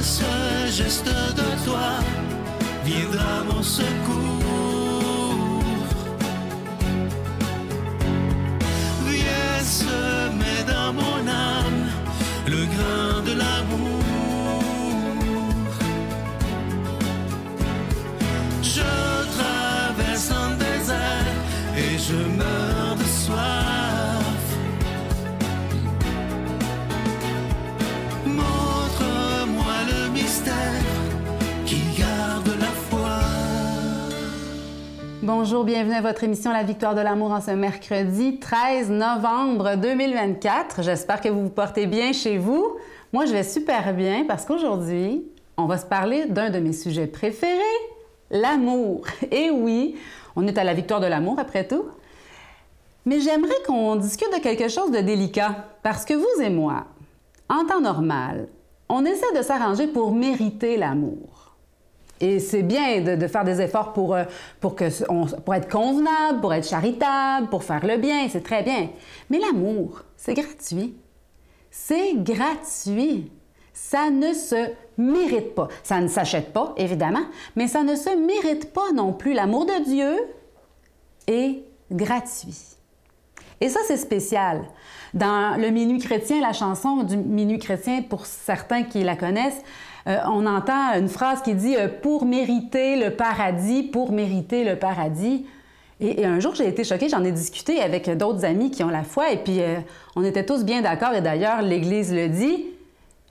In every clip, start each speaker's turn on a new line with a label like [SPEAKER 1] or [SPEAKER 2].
[SPEAKER 1] ce geste de toi viendra mon secours. Viens semer dans mon âme le grain de l'amour. Je traverse un désert et je meurs de soif. Montre-moi le mystère qui garde la foi.
[SPEAKER 2] Bonjour, bienvenue à votre émission La Victoire de l'amour en ce mercredi 13 novembre 2024. J'espère que vous vous portez bien chez vous. Moi, je vais super bien parce qu'aujourd'hui, on va se parler d'un de mes sujets préférés, l'amour. Et oui, on est à la victoire de l'amour après tout. Mais j'aimerais qu'on discute de quelque chose de délicat parce que vous et moi, en temps normal, on essaie de s'arranger pour mériter l'amour. Et c'est bien de faire des efforts pour être convenable, pour être charitable, pour faire le bien, c'est très bien. Mais l'amour, c'est gratuit. C'est gratuit. Ça ne se mérite pas. Ça ne s'achète pas, évidemment, mais ça ne se mérite pas non plus. L'amour de Dieu est gratuit. Et ça, c'est spécial. Dans le Minuit chrétien, la chanson du Minuit chrétien, pour certains qui la connaissent, on entend une phrase qui dit « pour mériter le paradis, pour mériter le paradis ». Et un jour, j'ai été choquée, j'en ai discuté avec d'autres amis qui ont la foi, et puis on était tous bien d'accord, et d'ailleurs, l'Église le dit,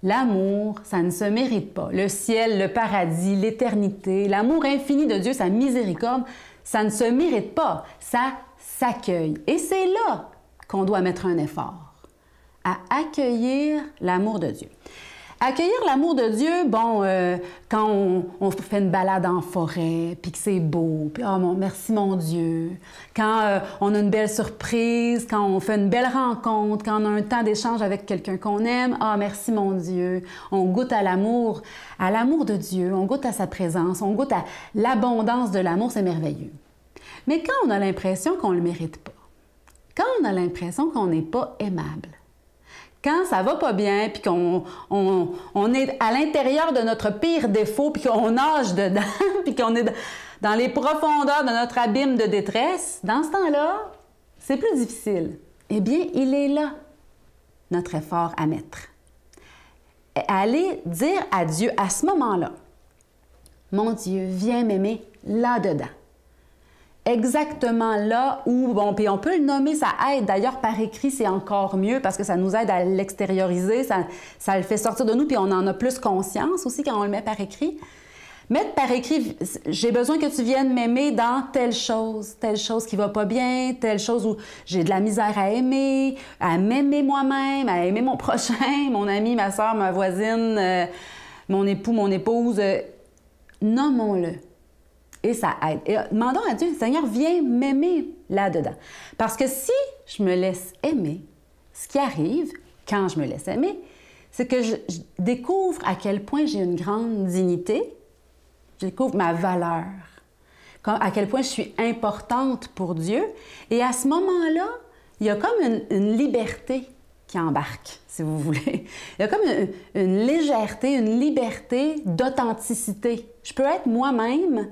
[SPEAKER 2] l'amour, ça ne se mérite pas. Le ciel, le paradis, l'éternité, l'amour infini de Dieu, sa miséricorde, ça ne se mérite pas, ça s'accueille. Et c'est là qu'on doit mettre un effort, à accueillir l'amour de Dieu. Accueillir l'amour de Dieu, bon, quand on fait une balade en forêt, puis que c'est beau, puis « oh, merci mon Dieu », quand on a une belle surprise, quand on fait une belle rencontre, quand on a un temps d'échange avec quelqu'un qu'on aime, « ah, merci mon Dieu », on goûte à l'amour de Dieu, on goûte à sa présence, on goûte à l'abondance de l'amour, c'est merveilleux. Mais quand on a l'impression qu'on ne le mérite pas, quand on a l'impression qu'on n'est pas aimable, quand ça va pas bien, puis qu'on est à l'intérieur de notre pire défaut, puis qu'on nage dedans, puis qu'on est dans les profondeurs de notre abîme de détresse, dans ce temps-là, c'est plus difficile. Eh bien, il est là, notre effort à mettre. Aller dire à Dieu à ce moment-là, « Mon Dieu, viens m'aimer là-dedans. » Exactement là où, bon, puis on peut le nommer, ça aide. D'ailleurs, par écrit, c'est encore mieux parce que ça nous aide à l'extérioriser, ça le fait sortir de nous, puis on en a plus conscience aussi quand on le met par écrit. Mettre par écrit, j'ai besoin que tu viennes m'aimer dans telle chose qui va pas bien, telle chose où j'ai de la misère à m'aimer moi-même, à aimer mon prochain, mon ami, ma soeur, ma voisine, mon époux, mon épouse. Nommons-le. Et ça aide. Et demandons à Dieu, Seigneur, viens m'aimer là-dedans. Parce que si je me laisse aimer, ce qui arrive quand je me laisse aimer, c'est que je découvre à quel point j'ai une grande dignité, je découvre ma valeur, à quel point je suis importante pour Dieu. Et à ce moment-là, il y a comme une liberté qui embarque, si vous voulez. Il y a comme une légèreté, une liberté d'authenticité. Je peux être moi-même.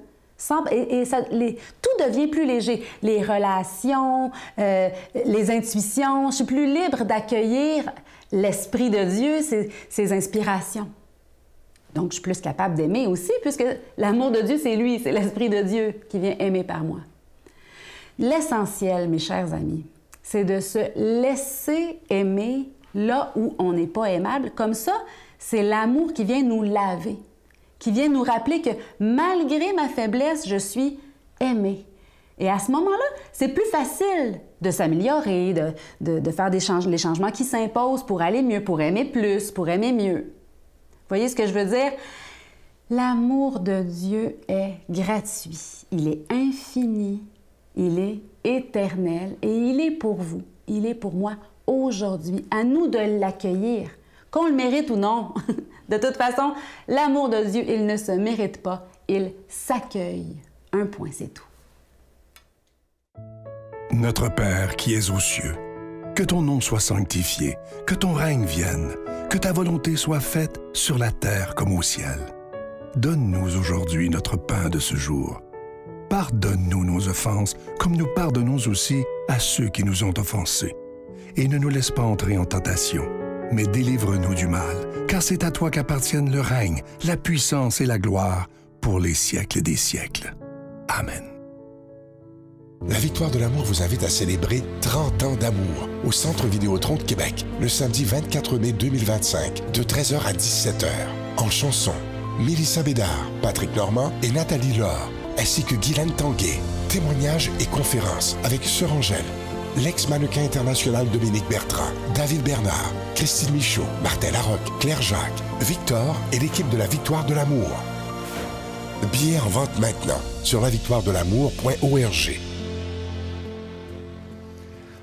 [SPEAKER 2] Tout devient plus léger. Les relations, les intuitions, je suis plus libre d'accueillir l'Esprit de Dieu, ses inspirations. Donc, je suis plus capable d'aimer aussi, puisque l'amour de Dieu, c'est lui, c'est l'Esprit de Dieu qui vient aimer par moi. L'essentiel, mes chers amis, c'est de se laisser aimer là où on n'est pas aimable. Comme ça, c'est l'amour qui vient nous laver, qui vient nous rappeler que malgré ma faiblesse, je suis aimée. Et à ce moment-là, c'est plus facile de s'améliorer, de faire les changements qui s'imposent pour aller mieux, pour aimer plus, pour aimer mieux. Vous voyez ce que je veux dire? L'amour de Dieu est gratuit, il est infini, il est éternel et il est pour vous, il est pour moi aujourd'hui. À nous de l'accueillir, qu'on le mérite ou non. De toute façon, l'amour de Dieu, il ne se mérite pas, il s'accueille. Un point, c'est tout.
[SPEAKER 3] Notre Père qui es aux cieux, que ton nom soit sanctifié, que ton règne vienne, Que ta volonté soit faite sur la terre comme au ciel. Donne-nous aujourd'hui notre pain de ce jour. Pardonne-nous nos offenses, comme nous pardonnons aussi à ceux qui nous ont offensés. Et ne nous laisse pas entrer en tentation, mais délivre-nous du mal, car c'est à toi qu'appartiennent le règne, la puissance et la gloire pour les siècles des siècles. Amen.
[SPEAKER 4] La Victoire de l'amour vous invite à célébrer 30 ans d'amour au Centre Vidéotron de Québec, le samedi 24 mai 2025, de 13h à 17h. En chanson, Mélissa Bédard, Patrick Normand et Nathalie Laure, ainsi que Guylaine Tanguay. Témoignages et conférences avec Sœur Angèle, l'ex-mannequin international Dominique Bertrand, David Bernard, Christine Michaud, Martin Larocque, Claire Jacques, Victor et l'équipe de la Victoire de l'amour. Billets en vente maintenant sur lavictoiredelamour.org.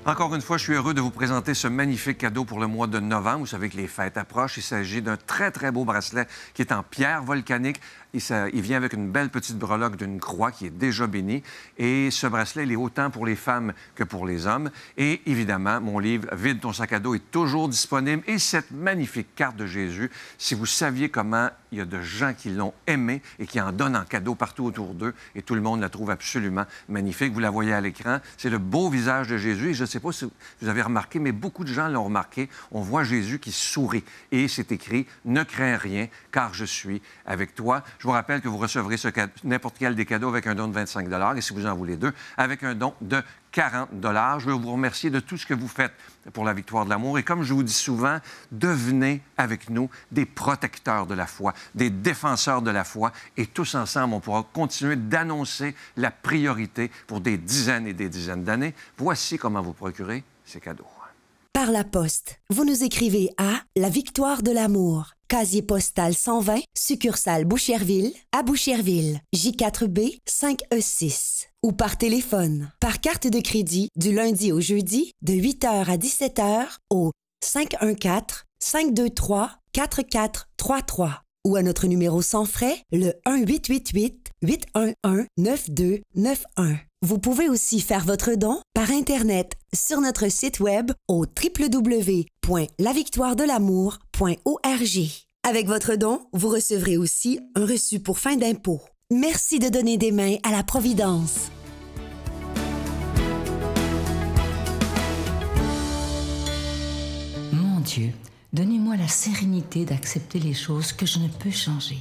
[SPEAKER 5] Encore une fois, je suis heureux de vous présenter ce magnifique cadeau pour le mois de novembre. Vous savez que les fêtes approchent. Il s'agit d'un très, très beau bracelet qui est en pierre volcanique. Il vient avec une belle petite breloque d'une croix qui est déjà bénie. Et ce bracelet, il est autant pour les femmes que pour les hommes. Et évidemment, mon livre « Vide ton sac à dos » est toujours disponible. Et cette magnifique carte de Jésus, si vous saviez comment il y a de gens qui l'ont aimé et qui en donnent en cadeau partout autour d'eux, et tout le monde la trouve absolument magnifique. Vous la voyez à l'écran. C'est le beau visage de Jésus. Et je ne sais pas si vous avez remarqué, mais beaucoup de gens l'ont remarqué. On voit Jésus qui sourit. Et c'est écrit « Ne crains rien, car je suis avec toi ». Je vous rappelle que vous recevrez n'importe quel des cadeaux avec un don de 25 $ et si vous en voulez deux, avec un don de 40 $. Je veux vous remercier de tout ce que vous faites pour la Victoire de l'amour. Et comme je vous dis souvent, devenez avec nous des protecteurs de la foi, des défenseurs de la foi. Et tous ensemble, on pourra continuer d'annoncer la priorité pour des dizaines et des dizaines d'années. Voici comment vous procurer ces cadeaux.
[SPEAKER 6] Par la poste, vous nous écrivez à La Victoire de l'amour, casier postal 120, succursale Boucherville, à Boucherville, J4B 5E6. Ou par téléphone, par carte de crédit du lundi au jeudi, de 8h à 17h au 514-523-4433. Ou à notre numéro sans frais, le 1-888-811-9291. Vous pouvez aussi faire votre don par Internet sur notre site web au www.lavictoiredelamour.org. Avec votre don, vous recevrez aussi un reçu pour fin d'impôt. Merci de donner des mains à la Providence.
[SPEAKER 7] Mon Dieu, donnez-moi la sérénité d'accepter les choses que je ne peux changer,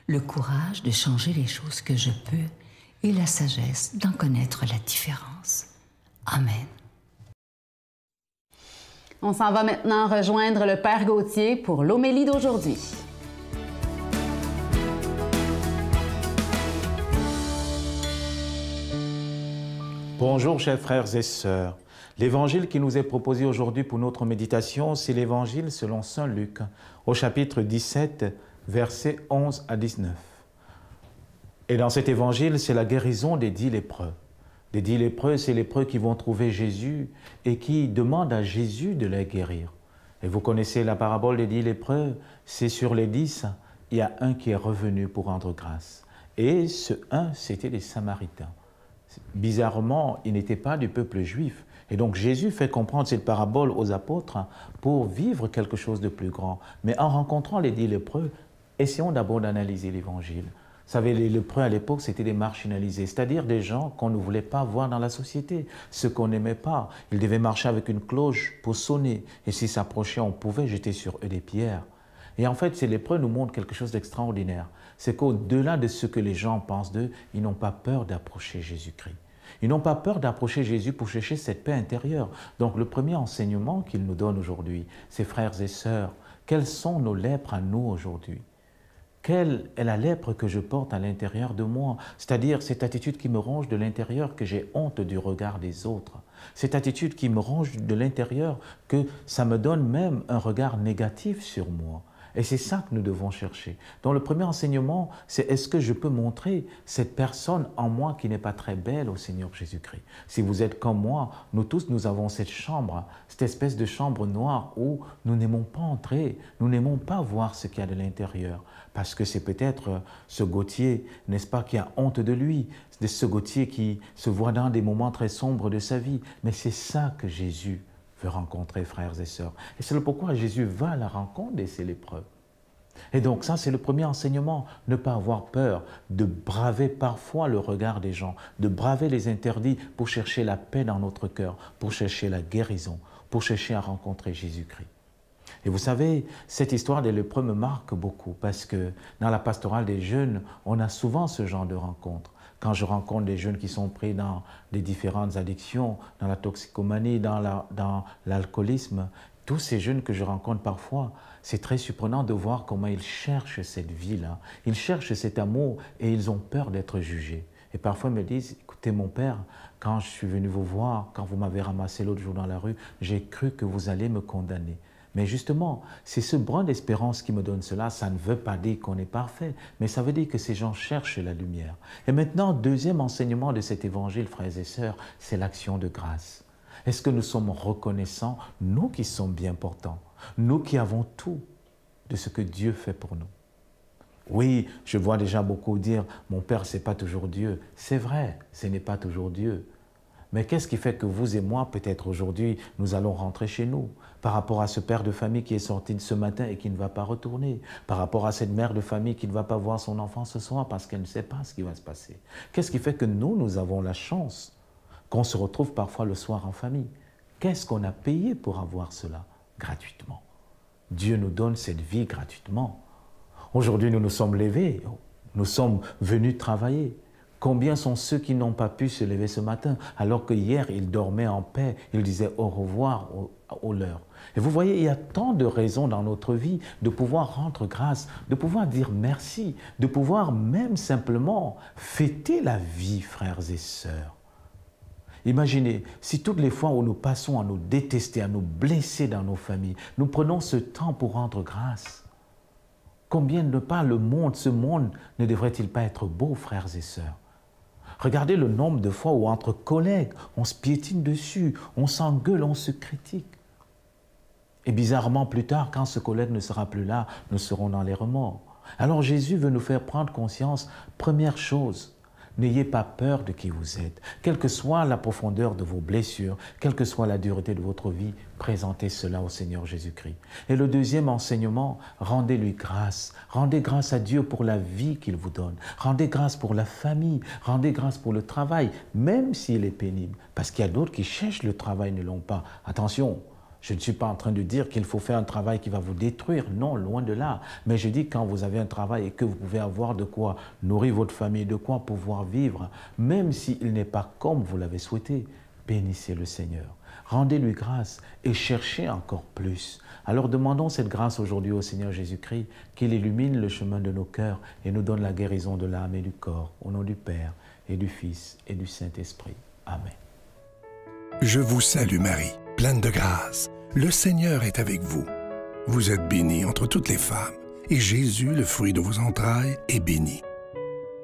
[SPEAKER 7] le courage de changer les choses que je peux et la sagesse d'en connaître la différence. Amen.
[SPEAKER 2] On s'en va maintenant rejoindre le Père Gauthier pour l'homélie d'aujourd'hui.
[SPEAKER 8] Bonjour chers frères et sœurs. L'évangile qui nous est proposé aujourd'hui pour notre méditation, c'est l'évangile selon saint Luc, au chapitre 17, versets 11 à 19. Et dans cet évangile, c'est la guérison des 10 lépreux. Les 10 lépreux, c'est les lépreux qui vont trouver Jésus et qui demandent à Jésus de les guérir. Et vous connaissez la parabole des 10 lépreux, c'est sur les 10, il y a un qui est revenu pour rendre grâce. Et ce un, c'était les Samaritains. Bizarrement, ils n'étaient pas du peuple juif. Et donc Jésus fait comprendre cette parabole aux apôtres pour vivre quelque chose de plus grand. Mais en rencontrant les 10 lépreux, essayons d'abord d'analyser l'évangile. Vous savez, les lépreux à l'époque, c'était des marginalisés, c'est-à-dire des gens qu'on ne voulait pas voir dans la société, ceux qu'on n'aimait pas. Ils devaient marcher avec une cloche pour sonner. Et s'ils s'approchaient, on pouvait jeter sur eux des pierres. Et en fait, ces lépreux nous montrent quelque chose d'extraordinaire. C'est qu'au-delà de ce que les gens pensent d'eux, ils n'ont pas peur d'approcher Jésus-Christ. Ils n'ont pas peur d'approcher Jésus pour chercher cette paix intérieure. Donc le premier enseignement qu'il nous donne aujourd'hui, c'est frères et sœurs, quelles sont nos lèpres à nous aujourd'hui? Quelle est la lèpre que je porte à l'intérieur de moi? C'est-à-dire cette attitude qui me ronge de l'intérieur, que j'ai honte du regard des autres. Cette attitude qui me ronge de l'intérieur, que ça me donne même un regard négatif sur moi. Et c'est ça que nous devons chercher. Donc le premier enseignement, c'est est-ce que je peux montrer cette personne en moi qui n'est pas très belle au Seigneur Jésus-Christ? Si vous êtes comme moi, nous tous, nous avons cette chambre, cette espèce de chambre noire où nous n'aimons pas entrer, nous n'aimons pas voir ce qu'il y a de l'intérieur. Parce que c'est peut-être ce Gauthier, n'est-ce pas, qui a honte de lui, ce Gauthier qui se voit dans des moments très sombres de sa vie. Mais c'est ça que Jésus veut rencontrer, frères et sœurs. Et c'est pourquoi Jésus va à la rencontre de ces lépreux. Et donc ça, c'est le premier enseignement, ne pas avoir peur de braver parfois le regard des gens, de braver les interdits pour chercher la paix dans notre cœur, pour chercher la guérison, pour chercher à rencontrer Jésus-Christ. Et vous savez, cette histoire des lépreux me marque beaucoup parce que dans la pastorale des jeunes, on a souvent ce genre de rencontres. Quand je rencontre des jeunes qui sont pris dans des différentes addictions, dans la toxicomanie, dans l'alcoolisme, tous ces jeunes que je rencontre parfois, c'est très surprenant de voir comment ils cherchent cette vie-là. Ils cherchent cet amour et ils ont peur d'être jugés. Et parfois ils me disent, écoutez mon père, quand je suis venu vous voir, quand vous m'avez ramassé l'autre jour dans la rue, j'ai cru que vous allez me condamner. Mais justement, c'est ce brin d'espérance qui me donne cela. Ça ne veut pas dire qu'on est parfait, mais ça veut dire que ces gens cherchent la lumière. Et maintenant, deuxième enseignement de cet évangile, frères et sœurs, c'est l'action de grâce. Est-ce que nous sommes reconnaissants, nous qui sommes bien portants, nous qui avons tout de ce que Dieu fait pour nous? Oui, je vois déjà beaucoup dire, mon Père, ce n'est pas toujours Dieu. C'est vrai, ce n'est pas toujours Dieu. Mais qu'est-ce qui fait que vous et moi, peut-être aujourd'hui, nous allons rentrer chez nous par rapport à ce père de famille qui est sorti de ce matin et qui ne va pas retourner, par rapport à cette mère de famille qui ne va pas voir son enfant ce soir parce qu'elle ne sait pas ce qui va se passer? Qu'est-ce qui fait que nous avons la chance qu'on se retrouve parfois le soir en famille? Qu'est-ce qu'on a payé pour avoir cela? Gratuitement. Dieu nous donne cette vie gratuitement. Aujourd'hui, nous nous sommes levés, nous sommes venus travailler. Combien sont ceux qui n'ont pas pu se lever ce matin, alors que hier, ils dormaient en paix, ils disaient au revoir aux leurs. Et vous voyez, il y a tant de raisons dans notre vie de pouvoir rendre grâce, de pouvoir dire merci, de pouvoir même simplement fêter la vie, frères et sœurs. Imaginez, si toutes les fois où nous passons à nous détester, à nous blesser dans nos familles, nous prenons ce temps pour rendre grâce. Combien de pas le monde, ce monde ne devrait-il pas être beau, frères et sœurs? Regardez le nombre de fois où entre collègues, on se piétine dessus, on s'engueule, on se critique. Et bizarrement, plus tard, quand ce collègue ne sera plus là, nous serons dans les remords. Alors Jésus veut nous faire prendre conscience, première chose, n'ayez pas peur de qui vous êtes. Quelle que soit la profondeur de vos blessures, quelle que soit la dureté de votre vie, présentez cela au Seigneur Jésus-Christ. Et le deuxième enseignement, rendez-lui grâce. Rendez grâce à Dieu pour la vie qu'il vous donne. Rendez grâce pour la famille. Rendez grâce pour le travail, même s'il est pénible. Parce qu'il y a d'autres qui cherchent le travail, ne l'ont pas. Attention, je ne suis pas en train de dire qu'il faut faire un travail qui va vous détruire. Non, loin de là. Mais je dis quand vous avez un travail et que vous pouvez avoir de quoi nourrir votre famille, de quoi pouvoir vivre, même s'il n'est pas comme vous l'avez souhaité, bénissez le Seigneur. Rendez-lui grâce et cherchez encore plus. Alors demandons cette grâce aujourd'hui au Seigneur Jésus-Christ, qu'il illumine le chemin de nos cœurs et nous donne la guérison de l'âme et du corps. Au nom du Père et du Fils et du Saint-Esprit. Amen.
[SPEAKER 3] Je vous salue Marie, pleine de grâce. Le Seigneur est avec vous. Vous êtes bénie entre toutes les femmes, et Jésus, le fruit de vos entrailles, est béni.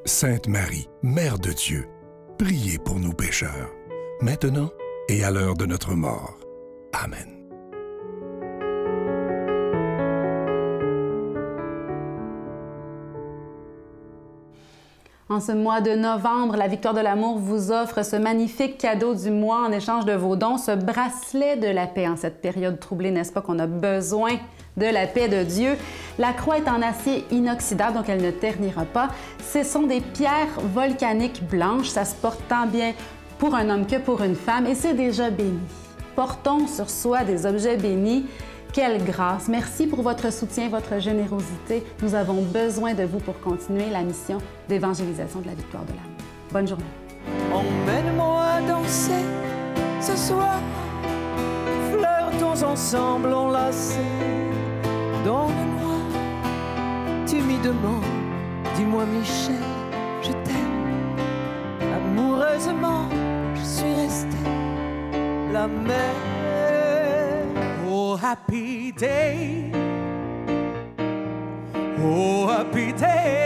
[SPEAKER 3] Sainte Marie, Mère de Dieu, priez pour nous pécheurs, maintenant et à l'heure de notre mort. Amen.
[SPEAKER 2] En ce mois de novembre, la Victoire de l'amour vous offre ce magnifique cadeau du mois en échange de vos dons, ce bracelet de la paix en cette période troublée, n'est-ce pas qu'on a besoin de la paix de Dieu. La croix est en acier inoxydable, donc elle ne ternira pas. Ce sont des pierres volcaniques blanches, ça se porte tant bien pour un homme que pour une femme et c'est déjà béni. Portons sur soi des objets bénis. Quelle grâce! Merci pour votre soutien, votre générosité. Nous avons besoin de vous pour continuer la mission d'évangélisation de la Victoire de l'amour. Bonne journée.
[SPEAKER 1] Emmène-moi danser ce soir, flirtons ensemble enlacés dans le noir. Timidement, dis-moi Michel, je t'aime. Amoureusement, je suis restée la même. Oh, happy day. Oh, happy day.